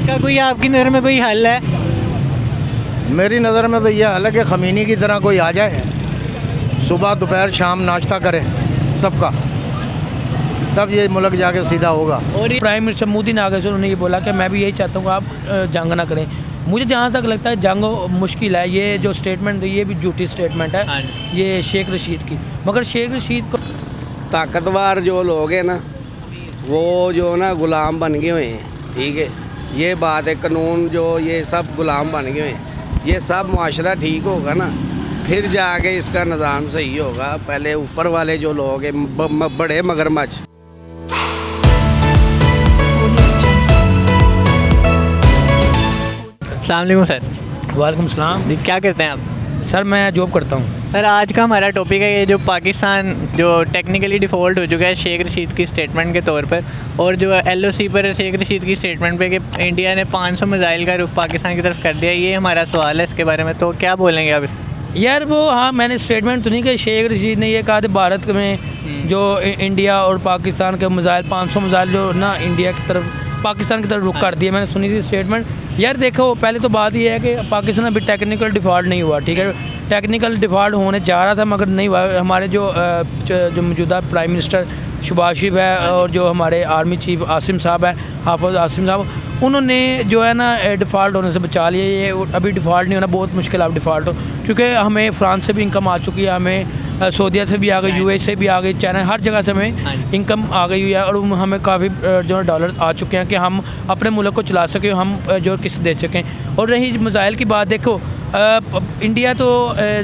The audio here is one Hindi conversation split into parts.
इसका कोई आपकी नज़र में कोई हल है? मेरी नज़र में तो यह हल है कि खमीनी की तरह कोई आ जाए, सुबह दोपहर शाम नाश्ता करे सबका, तब ये मुल्क जाके सीधा होगा। और प्राइम मिनिस्टर मोदी ने आगे से उन्होंने ये बोला कि मैं भी यही चाहता हूँ आप जंग ना करें। मुझे जहाँ तक लगता है जंग मुश्किल है। ये जो स्टेटमेंट दी ये भी झूठी स्टेटमेंट है, ये शेख रशीद की। मगर शेख रशीद को ताकतवर जो लोग हैं ना, वो जो ना गुलाम बन गए हुए हैं, ठीक है, ये बात है। कानून जो ये सब गुलाम बन गए हैं, ये सब माशरा ठीक होगा ना, फिर जाके इसका निज़ाम सही होगा। पहले ऊपर वाले जो लोग हैं बड़े मगरमच्छ। अस्सलाम वालेकुम सर। वालेकुम सलाम। क्या करते हैं आप? सर मैं जॉब करता हूँ। सर आज का हमारा टॉपिक है ये जो पाकिस्तान जो टेक्निकली डिफ़ॉल्ट हो चुका है शेख रशीद की स्टेटमेंट के तौर पर, और जो LOC पर शेख रशीद की स्टेटमेंट पे कि इंडिया ने 500 मिसाइल का रुख पाकिस्तान की तरफ कर दिया। ये हमारा सवाल है इसके बारे में, तो क्या बोलेंगे आप? यार वो हाँ, मैंने स्टेटमेंट तो नहीं कही। शेख रशीद ने ये कहा था भारत में जो इंडिया और पाकिस्तान के मिसाइल 500 मिसाइल जो ना इंडिया की तरफ पाकिस्तान की तरफ रुख कर दिए। मैंने सुनी थी स्टेटमेंट। यार देखो, पहले तो बात ये है कि पाकिस्तान अभी टेक्निकल डिफ़ॉल्ट नहीं हुआ, ठीक है। टेक्निकल डिफ़ॉल्ट होने जा रहा था मगर नहीं हुआ। हमारे जो मौजूदा प्राइम मिनिस्टर शहबाज शरीफ है और जो हमारे आर्मी चीफ आसिम साहब है, हाफिज आसिम साहब, उन्होंने जो है ना डिफ़ॉल्ट होने से बचा लिया। ये अभी डिफ़ॉल्ट नहीं होना बहुत मुश्किल है अब डिफ़ॉल्ट हो, क्योंकि हमें फ्रांस से भी इनकम आ चुकी है, हमें सऊदीया से भी आ गई, US से भी आ गई, चाइना, हर जगह से हमें इनकम आ गई हुई है। और हमें काफ़ी जो डॉलर आ चुके हैं कि हम अपने मुल्क को चला सकें, हम जो किसी दे सकें। और रही मिसाइल की बात, देखो इंडिया तो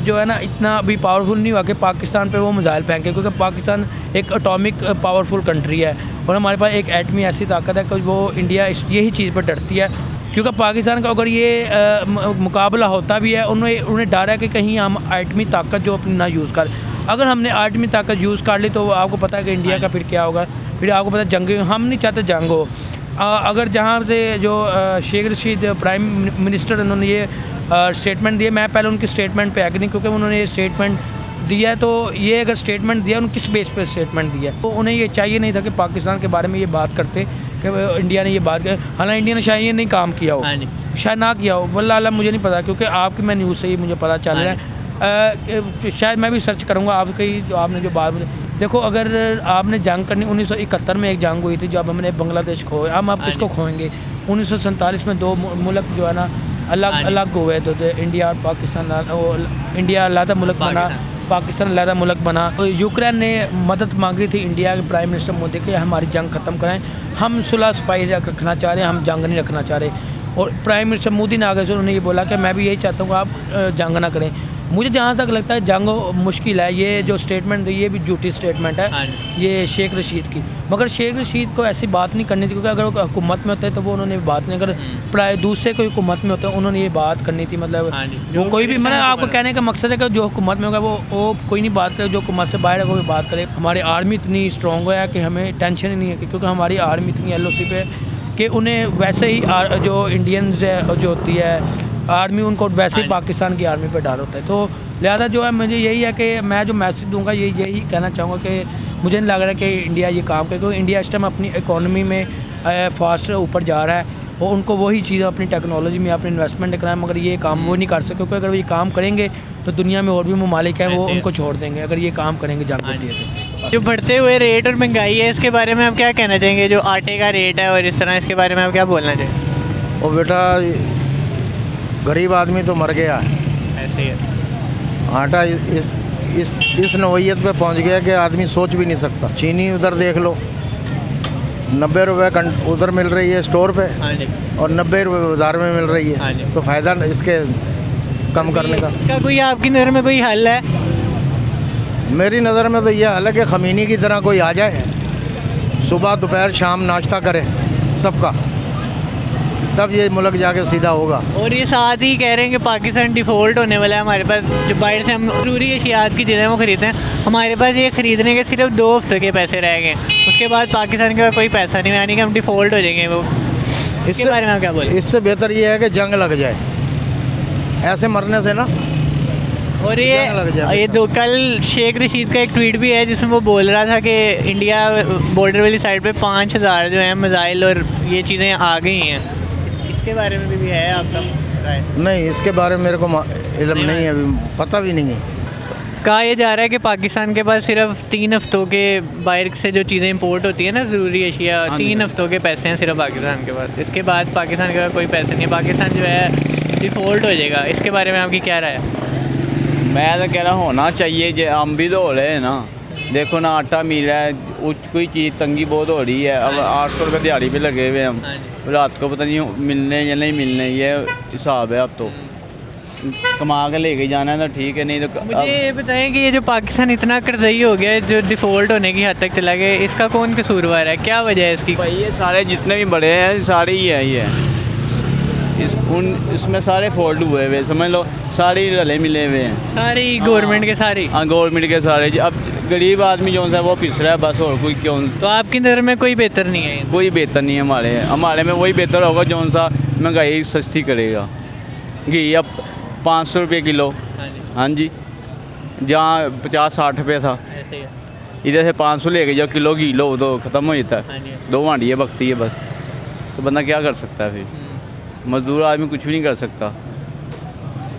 जो है ना इतना अभी पावरफुल नहीं हुआ कि पाकिस्तान पे वो मिसाइल फेंके, क्योंकि पाकिस्तान एक एटॉमिक पावरफुल कंट्री है और हमारे पास एक एटमी ऐसी ताकत है कि वो इंडिया यही चीज़ पर डरती है। क्योंकि पाकिस्तान का अगर ये मुकाबला होता भी है, उन्हें डर है कि कहीं हम एटमी ताकत जो अपनी ना यूज़ कर। अगर हमने एटमी ताकत यूज़ कर ली तो आपको पता है कि इंडिया का फिर क्या होगा। फिर आपको पता है जंग, हम नहीं चाहते जंग हो। अगर जहाँ से जो शेख रशीद प्राइम मिनिस्टर उन्होंने ये स्टेटमेंट दिए, मैं पहले उनकी स्टेटमेंट पे एग्री नहीं, क्योंकि उन्होंने ये स्टेटमेंट दिया है। तो ये अगर स्टेटमेंट दिया, उन्होंने किस बेस पे स्टेटमेंट दिया, तो उन्हें ये चाहिए नहीं था कि पाकिस्तान के बारे में ये बात करते कि इंडिया ने ये बात कर। हालांकि इंडिया ने शायद ये नहीं काम किया हो, शायद ना किया हो, वल्लाह अल्लाह मुझे नहीं पता, क्योंकि आपकी मैं न्यूज़ से ही मुझे पता चल रहा है। शायद मैं भी सर्च करूँगा आपकी जो आपने जो बात। देखो, अगर आपने जंग करनी, 1971 में एक जंग हुई थी जब हमने बांग्लादेश खोया, हम अब किसको खोएंगे। 1947 में दो मुल्क जो है ना अलग अलग हुए तो इंडिया और पाकिस्तान। इंडिया अलग मुल्क बना, पाकिस्तान अलग मुल्क बना। तो यूक्रेन ने मदद मांगी थी इंडिया के प्राइम मिनिस्टर मोदी के, हमारी जंग ख़त्म कराएं, हम सुलह सफाई रखना चाह रहे हैं, हम जंग नहीं रखना चाह रहे। और प्राइम मिनिस्टर मोदी ने आगे से उन्होंने ये बोला कि मैं भी यही चाहता हूँ आप जंग ना करें। मुझे जहाँ तक लगता है जंग मुश्किल है। ये जो स्टेटमेंट दी ये भी झूठी स्टेटमेंट है, ये शेख रशीद की। मगर शेख रशीद को ऐसी बात नहीं करनी थी, क्योंकि अगर वो हुकूमत में होते तो वो उन्होंने बात नहीं, अगर प्राय दूसरे कोई हुकूमत में होते उन्होंने ये बात करनी थी। मतलब जो कोई भी, मैंने आपको कहने का मकसद है कि जो हुकूमत में होगा वो कोई नहीं बात करे, जो हुकूमत से बाहर है वो भी बात करे। हमारी आर्मी इतनी स्ट्रॉन्ग है कि हमें टेंशन ही नहीं है, क्योंकि हमारी आर्मी इतनी LOC पे कि उन्हें वैसे ही जो इंडियंस जो होती है आर्मी, उनको वैसे ही पाकिस्तान की आर्मी पे डर होता है। तो लिहाजा जो है मुझे यही है कि मैं जो मैसेज दूंगा यही कहना चाहूँगा कि मुझे नहीं लग रहा है कि इंडिया ये काम करे, क्योंकि इंडिया इस टाइम अपनी इकोनॉमी में फास्ट ऊपर जा रहा है और उनको वही चीज़ अपनी टेक्नोलॉजी में अपनी इन्वेस्टमेंट करना है। मगर ये काम वो नहीं कर सकते, क्योंकि अगर वो ये काम करेंगे तो दुनिया में और भी ममालिक हैं वो उनको छोड़ देंगे अगर ये काम करेंगे जंग के लिए। जो बढ़ते हुए रेट और महंगाई है, इसके बारे में आप क्या कहना चाहेंगे? जो आटे का रेट है और इस तरह, इसके बारे में आप क्या बोलना चाहेंगे? और बेटा, गरीब आदमी तो मर गया है, ऐसे ही है। आटा इस नौइयत पे पहुंच गया कि आदमी सोच भी नहीं सकता। चीनी उधर देख लो, 90 रुपये उधर मिल रही है स्टोर पे, और 90 रुपये बाजार में मिल रही है। तो फायदा इसके कम करने का। इसका कोई आपकी नज़र में कोई हल है? मेरी नज़र में तो यह हल है कि खमीनी की तरह कोई आ जाए, सुबह दोपहर शाम नाश्ता करे सबका, तब ये मुल्क जाके सीधा होगा। और ये साथ ही कह रहे हैं कि पाकिस्तान डिफ़ॉल्ट होने वाला है। हमारे पास जो बाहर से हम ज़रूरी अशियात की चीज़ें वो खरीदते हैं, हमारे पास ये खरीदने के सिर्फ 2 हफ्ते के पैसे रह गए, उसके बाद पाकिस्तान के पास कोई पैसा नहीं, यानी कि हम डिफ़ॉल्ट हो जाएंगे। वो इसके बारे में आप क्या बोलें? इससे बेहतर ये है कि जंग लग जाए, ऐसे मरने से ना। और ये दो कल शेख रशीद का एक ट्वीट भी है जिसमें वो बोल रहा था कि इंडिया बॉर्डर वाली साइड पे 5000 जो है मिसाइल और ये चीज़ें आ गई हैं। इसके बारे में भी है आपका राय? नहीं, इसके बारे में मेरे को इल्म नहीं है, अभी पता भी नहीं है। कहा यह जा रहा है कि पाकिस्तान के पास सिर्फ 3 हफ्तों के बाहर से जो चीज़ें इंपोर्ट होती है ना, ज़रूरी अशिया, 3 हफ्तों के पैसे हैं सिर्फ पाकिस्तान के पास। इसके बाद पाकिस्तान के पास कोई पैसे नहीं है, पाकिस्तान जो है डिफ़ॉल्ट हो जाएगा। इसके बारे में आपकी क्या राय है? मैं तो कह रहा होना चाहिए, जो हम भी तो हो रहे हैं ना, देखो ना आटा मिल रहा है, कोई चीज़ तंगी बहुत हो रही है। अब 800 रुपये दिहाड़ी पे लगे हुए हम, रात को पता नहीं मिलने या नहीं मिलने, ये हिसाब है। अब तो कमा के लेके जाना है तो ठीक है, नहीं तो मुझे ये बताएं कि ये जो पाकिस्तान इतना कर्जई हो गया है, जो डिफ़ॉल्ट होने की हद तक चला गया, इसका कौन कसूरवार है? क्या वजह है इसकी? भाई ये सारे जितने भी बड़े हैं सारे ही है ये, इसमें सारे फोल्ड हुए हुए, समझ लो सारे ही रले मिले हुए हैं, सारी गवर्नमेंट के सारी। हाँ गवर्नमेंट के सारे। अब गरीब आदमी जो है वो पिस रहा है बस, और कोई क्यों। तो आपकी नज़र में कोई बेहतर नहीं है? कोई बेहतर नहीं है हमारे में वही बेहतर होगा जो सा महंगाई सस्ती करेगा। घी अब 500 रुपये किलो, हाँ जी, जहाँ 50-60 रुपये था, ऐसे ही है। इधर से 500 लेके जाओ किलो घी लो तो ख़त्म हो जाता है, 2 हांडियाँ बकती है बस। तो बंदा क्या कर सकता है फिर? मजदूर आदमी कुछ भी नहीं कर सकता।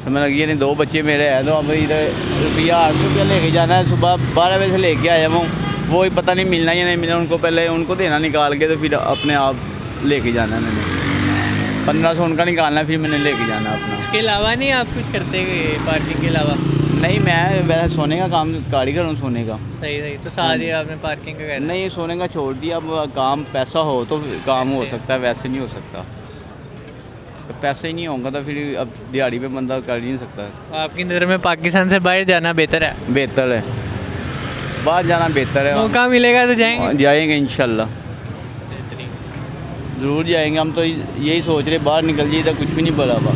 समझ लगी नहीं, 2 बच्चे मेरे हैं, तो अब इधर रुपया 800 रुपया लेके जाना है, सुबह 12 बजे से लेके आया हूँ, वो ही पता नहीं मिलना या नहीं मिलना, उनको पहले उनको देना निकाल के, तो फिर अपने आप लेके जाना है मैंने। 1500 उनका निकालना है, फिर मैंने लेके जाना अपना। इसके अलावा नहीं आप कुछ करते पार्किंग के अलावा? नहीं, मैं वैसे सोने का काम कारीगर हूँ, सोने का। सही सही। तो साथ ही आपने पार्किंग का कहना? नहीं, सोने का छोड़ दिया। अब काम पैसा हो तो काम हो सकता है, वैसे नहीं हो सकता। तो पैसे ही नहीं होगा तो फिर अब दिहाड़ी पे बंदा कर ही नहीं सकता। आपकी नज़र में पाकिस्तान से बाहर जाना बेहतर है? बेहतर है, बाहर जाना बेहतर है। मौका मिलेगा तो जाएंगे? जाएंगे इंशाल्लाह, ज़रूर जाएंगे। हम तो यही सोच रहे बाहर निकल जाइए, इधर कुछ भी नहीं बना हुआ,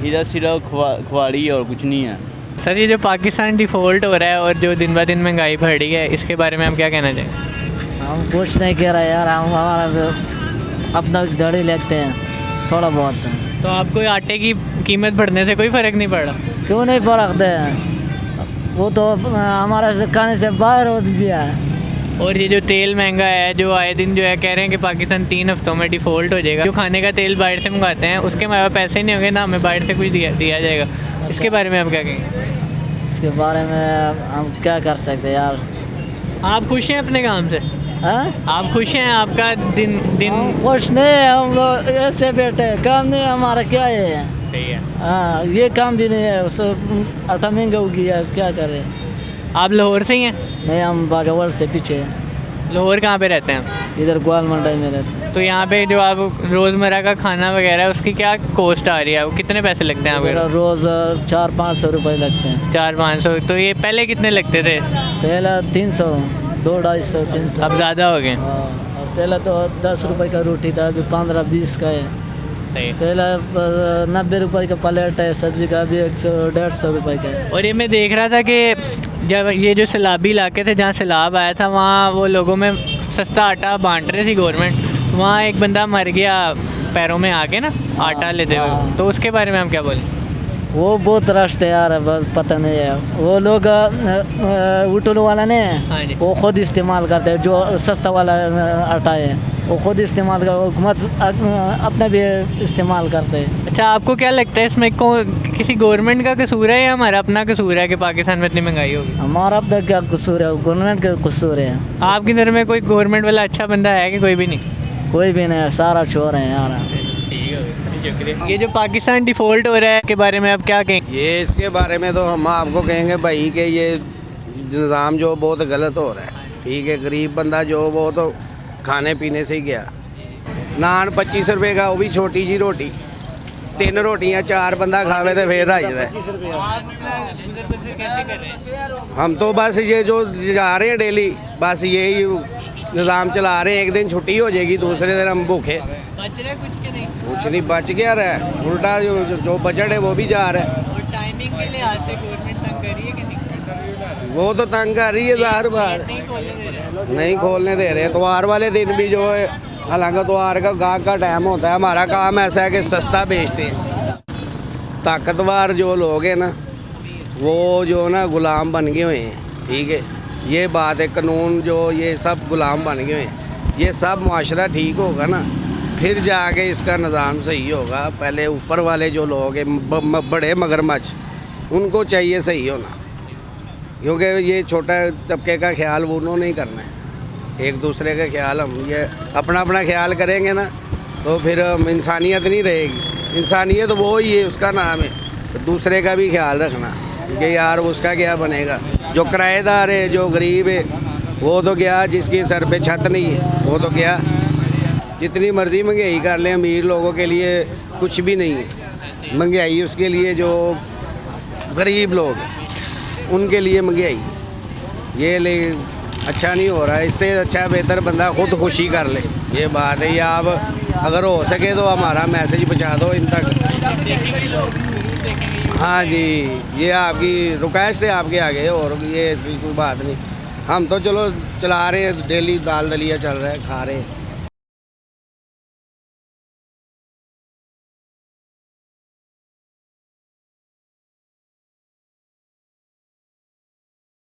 इधर सिर्फ खुआड़ी और कुछ नहीं है। सर, ये जो पाकिस्तान डिफ़ॉल्ट हो रहा है और जो दिन ब दिन महंगाई बढ़ रही है, इसके बारे में हम क्या कहना चाहेंगे? हम कुछ नहीं कह रहे यार, हम हमारा अपना गाड़ी लेते हैं थोड़ा बहुत। तो आपको आटे की कीमत बढ़ने से कोई फ़र्क नहीं पड़ रहा? क्यों नहीं फर्क दे, वो तो हमारा खाने से बाहर हो गया है। और ये जो तेल महंगा है, जो आए दिन जो है कह रहे हैं कि पाकिस्तान 3 हफ्तों में डिफ़ॉल्ट हो जाएगा, जो खाने का तेल बाहर से मंगाते हैं उसके हमारे पास पैसे नहीं होंगे ना, हमें बाहर से कुछ दिया जाएगा। इसके बारे में आप क्या कहेंगे? इसके बारे में हम क्या कर सकते हैं यार। आप खुश हैं अपने काम से? हाँ, आप खुश हैं? आपका दिन कुछ नहीं है, हम लोग ऐसे बैठे, काम नहीं हमारा, क्या है। सही है। हाँ, ये काम भी नहीं है, उसको अच्छा महंगा हो गया, क्या करें। आप लाहौर से ही हैं? नहीं, हम बागवाल से पीछे हैं। लाहौर कहाँ पे रहते हैं? इधर ग्वाल मंडी में रहते हैं। तो यहाँ पे जो आप रोज़मर्रा का खाना वगैरह है उसकी क्या कॉस्ट आ रही है? वो कितने पैसे लगते हैं आपके? रोज़ 400-500 रुपये लगते हैं। 400-500। तो ये पहले कितने लगते थे? पहले 300, 200-250, 300। अब ज़्यादा हो गए? पहले तो 10 रुपये का रोटी था, अभी 15-20 का है। सही। पहले 90 रुपये का प्लेट है सब्जी का, अभी 100-150 रुपये का है। और ये मैं देख रहा था कि जब ये जो सैलाबी इलाके थे जहाँ सैलाब आया था, वहाँ वो लोगों में सस्ता आटा बांट रही थी गवर्नमेंट, वहाँ एक बंदा मर गया पैरों में आके ना आटा लेते हुए। तो उसके बारे में हम क्या बोलें? वो बहुत रश है यार, बस पता नहीं है। वो लोग उटूल वाला ने हाँ जी। वो खुद इस्तेमाल करते हैं, जो सस्ता वाला आटा है वो खुद इस्तेमाल कर, हुकूमत अपना भी इस्तेमाल करते हैं। अच्छा, आपको क्या लगता है इसमें किसी गवर्नमेंट का कसूर है या हमारा अपना कसूर है कि पाकिस्तान में इतनी महंगाई होगी? हमारा अपना क्या कसूर है, गवर्नमेंट का कसूर है। आपकी नज़र में कोई गवर्नमेंट वाला अच्छा बंदा है कि कोई भी नहीं? कोई भी नहीं, सारा चोर है यार। शुक्रिया। ये जो पाकिस्तान डिफ़ॉल्ट हो रहा है के बारे में आप क्या कहेंगे? ये इसके बारे में तो हम आपको कहेंगे भाई कि ये निज़ाम जो बहुत गलत हो रहा है, ठीक है। गरीब बंदा जो वो तो खाने पीने से ही गया। नान 25 रुपये का, वो भी छोटी जी रोटी, 3 रोटियां 4 बंदा खावे तो फिर आ जाता है। हम तो बस ये जो जा रहे हैं डेली, बस यही निज़ाम चला रहे हैं। एक दिन छुट्टी हो जाएगी, दूसरे दिन हम भूखे। बच रहा कुछ के नहीं? कुछ नहीं बच गया रहा, उल्टा जो बजट है वो भी जा रहा है। और टाइमिंग के लिहाज से गवर्नमेंट तंग कर रही है कि नहीं? वो तो तंग कर रही है ज़ाहिर बात, नहीं खोलने दे रहे। त्योहार वाले दिन भी जो है, हालांकि त्योहार का गाहक का टाइम होता है, हमारा काम ऐसा है कि सस्ता बेचते हैं। ताकतवर जो लोग हैं ना, वो जो ना गुलाम बन गए हुए हैं, ठीक है। ये बात है, कानून जो ये सब गुलाम बन गए हैं। ये सब मुआशरा ठीक होगा ना, फिर जाके इसका निज़ाम सही होगा। पहले ऊपर वाले जो लोग हैं बड़े मगरमच्छ, उनको चाहिए सही होना, क्योंकि ये छोटा तबके का ख्याल वो उन्होंने नहीं करना है। एक दूसरे का ख्याल हम ये अपना अपना ख्याल करेंगे ना, तो फिर इंसानियत नहीं रहेगी। इंसानियत वो ही है, उसका नाम है तो दूसरे का भी ख्याल रखना कि यार उसका क्या बनेगा। जो किराएदार है, जो गरीब है, वो तो क्या, जिसकी सर पे छत नहीं है वो तो क्या, जितनी मर्ज़ी महंगाई कर लें, अमीर लोगों के लिए कुछ भी नहीं है महंगाई। उसके लिए जो गरीब लोग हैं उनके लिए महंगाई ये ले अच्छा नहीं हो रहा है। इससे अच्छा बेहतर बंदा खुद खुशी कर ले, ये बात है। या आप अगर हो सके तो हमारा मैसेज पहुंचा दो इन तक। हाँ जी, ये आपकी रिक्वेस्ट है आपके आगे, और ये ऐसी कोई बात नहीं। हम तो चलो चला रहे हैं, डेली दाल दलिया चल रहा है, खा रहे हैं।